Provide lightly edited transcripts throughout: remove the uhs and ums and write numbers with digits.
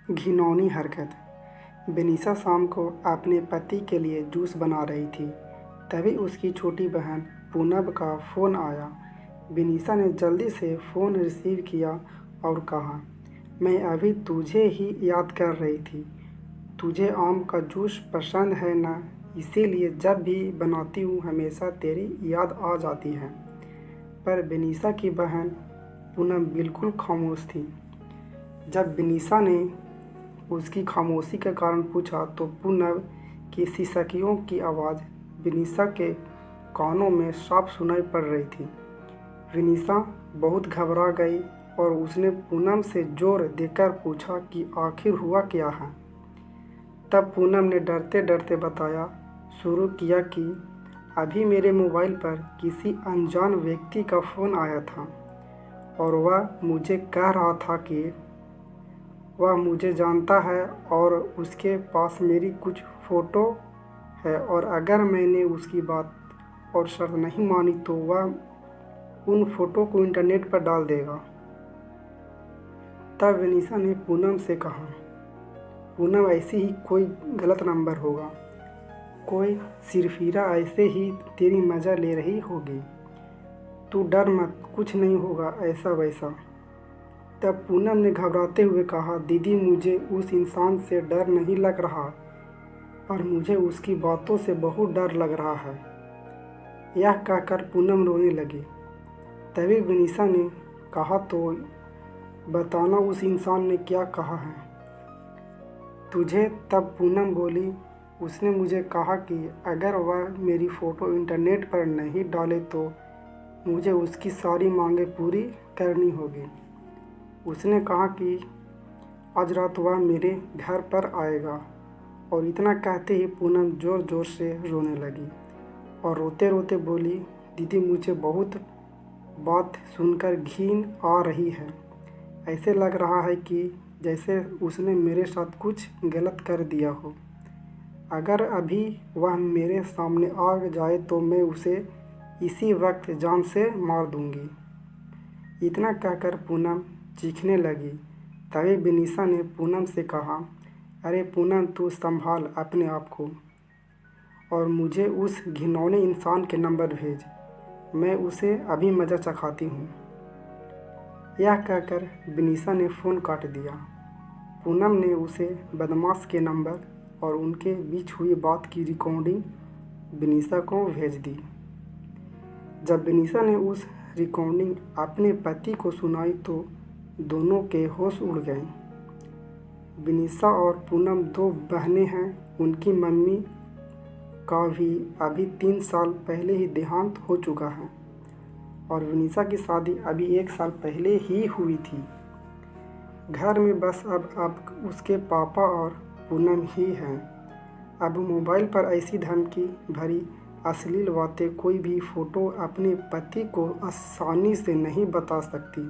घिनौनी हरकत। विनीशा शाम को अपने पति के लिए जूस बना रही थी। तभी उसकी छोटी बहन पूनम का फ़ोन आया। विनीशा ने जल्दी से फ़ोन रिसीव किया और कहा, मैं अभी तुझे ही याद कर रही थी। तुझे आम का जूस पसंद है ना, इसीलिए जब भी बनाती हूँ हमेशा तेरी याद आ जाती है। पर विनीशा की बहन पूनम बिल्कुल खामोश थी। जब विनीशा ने उसकी खामोशी का कारण पूछा तो पूनम की सिसकियों की आवाज़ विनीशा के कानों में साफ सुनाई पड़ रही थी। विनीशा बहुत घबरा गई और उसने पूनम से जोर देकर पूछा कि आखिर हुआ क्या है। तब पूनम ने डरते डरते बताया शुरू किया कि अभी मेरे मोबाइल पर किसी अनजान व्यक्ति का फ़ोन आया था और वह मुझे कह रहा था कि वह मुझे जानता है और उसके पास मेरी कुछ फ़ोटो है और अगर मैंने उसकी बात और शर्त नहीं मानी तो वह उन फ़ोटो को इंटरनेट पर डाल देगा। तब विनीशा ने पूनम से कहा, पूनम ऐसे ही कोई गलत नंबर होगा, कोई सिरफिरा ऐसे ही तेरी मज़ा ले रही होगी, तू डर मत, कुछ नहीं होगा ऐसा वैसा। तब पूनम ने घबराते हुए कहा, दीदी मुझे उस इंसान से डर नहीं लग रहा, पर मुझे उसकी बातों से बहुत डर लग रहा है। यह कहकर पूनम रोने लगी। तभी विनीशा ने कहा, तो बताना उस इंसान ने क्या कहा है तुझे। तब पूनम बोली, उसने मुझे कहा कि अगर वह मेरी फ़ोटो इंटरनेट पर नहीं डाले तो मुझे उसकी सारी मांगें पूरी करनी होगी। उसने कहा कि आज रात वह मेरे घर पर आएगा। और इतना कहते ही पूनम ज़ोर ज़ोर से रोने लगी और रोते रोते बोली, दीदी मुझे बहुत बात सुनकर घिन आ रही है। ऐसे लग रहा है कि जैसे उसने मेरे साथ कुछ गलत कर दिया हो। अगर अभी वह मेरे सामने आ जाए तो मैं उसे इसी वक्त जान से मार दूंगी। इतना कहकर पूनम चीखने लगी। तभी विनीशा ने पूनम से कहा, अरे पूनम तू संभाल अपने आप को और मुझे उस घिनौने इंसान के नंबर भेज, मैं उसे अभी मज़ा चखाती हूँ। यह कहकर विनीशा ने फ़ोन काट दिया। पूनम ने उसे बदमाश के नंबर और उनके बीच हुई बात की रिकॉर्डिंग विनीशा को भेज दी। जब विनीशा ने उस रिकॉर्डिंग अपने पति को सुनाई तो दोनों के होश उड़ गए। विनीशा और पूनम दो बहनें हैं। उनकी मम्मी का भी अभी 3 साल पहले ही देहांत हो चुका है और विनीशा की शादी अभी 1 साल पहले ही हुई थी। घर में बस अब उसके पापा और पूनम ही हैं। अब मोबाइल पर ऐसी धमकी भरी अश्लील बातें कोई भी फ़ोटो अपने पति को आसानी से नहीं बता सकती।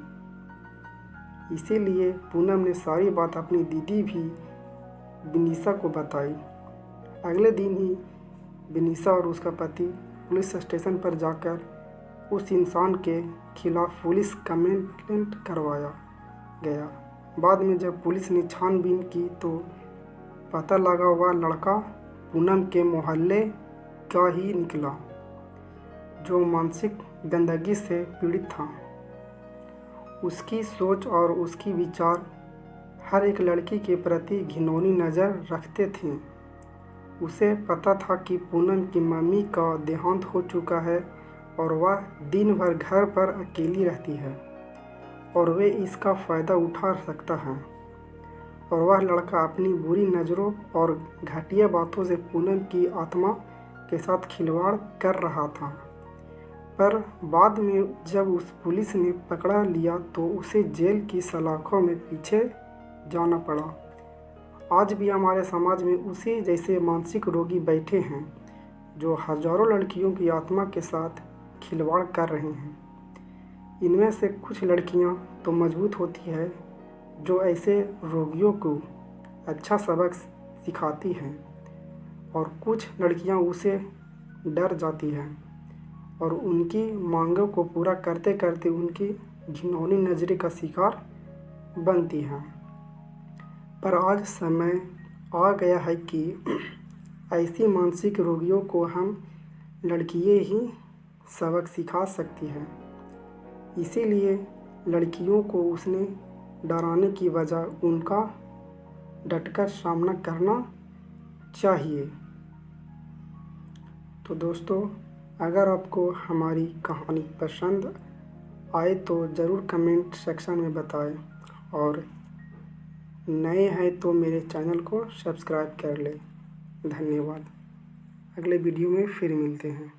इसीलिए पूनम ने सारी बात अपनी दीदी भी विनीशा को बताई। अगले दिन ही विनीशा और उसका पति पुलिस स्टेशन पर जाकर उस इंसान के खिलाफ पुलिस कंप्लेंट करवाया गया। बाद में जब पुलिस ने छानबीन की तो पता लगा वह लड़का पूनम के मोहल्ले का ही निकला, जो मानसिक गंदगी से पीड़ित था। उसकी सोच और उसकी विचार हर एक लड़की के प्रति घिनौनी नज़र रखते थे। उसे पता था कि पूनम की मम्मी का देहांत हो चुका है और वह दिन भर घर पर अकेली रहती है और वे इसका फ़ायदा उठा सकता है। और वह लड़का अपनी बुरी नज़रों और घटिया बातों से पूनम की आत्मा के साथ खिलवाड़ कर रहा था। पर बाद में जब उस पुलिस ने पकड़ा लिया तो उसे जेल की सलाखों में पीछे जाना पड़ा। आज भी हमारे समाज में उसी जैसे मानसिक रोगी बैठे हैं जो हज़ारों लड़कियों की आत्मा के साथ खिलवाड़ कर रहे हैं। इनमें से कुछ लड़कियां तो मजबूत होती है जो ऐसे रोगियों को अच्छा सबक सिखाती हैं और कुछ लड़कियां उसे डर जाती हैं और उनकी मांगों को पूरा करते करते उनकी घिनौनी नज़रों का शिकार बनती हैं। पर आज समय आ गया है कि ऐसी मानसिक रोगियों को हम लड़कियां ही सबक सिखा सकती हैं। इसीलिए लड़कियों को उसने डराने की बजाय उनका डटकर सामना करना चाहिए। तो दोस्तों, अगर आपको हमारी कहानी पसंद आए तो ज़रूर कमेंट सेक्शन में बताएं और नए हैं तो मेरे चैनल को सब्सक्राइब कर लें। धन्यवाद। अगले वीडियो में फिर मिलते हैं।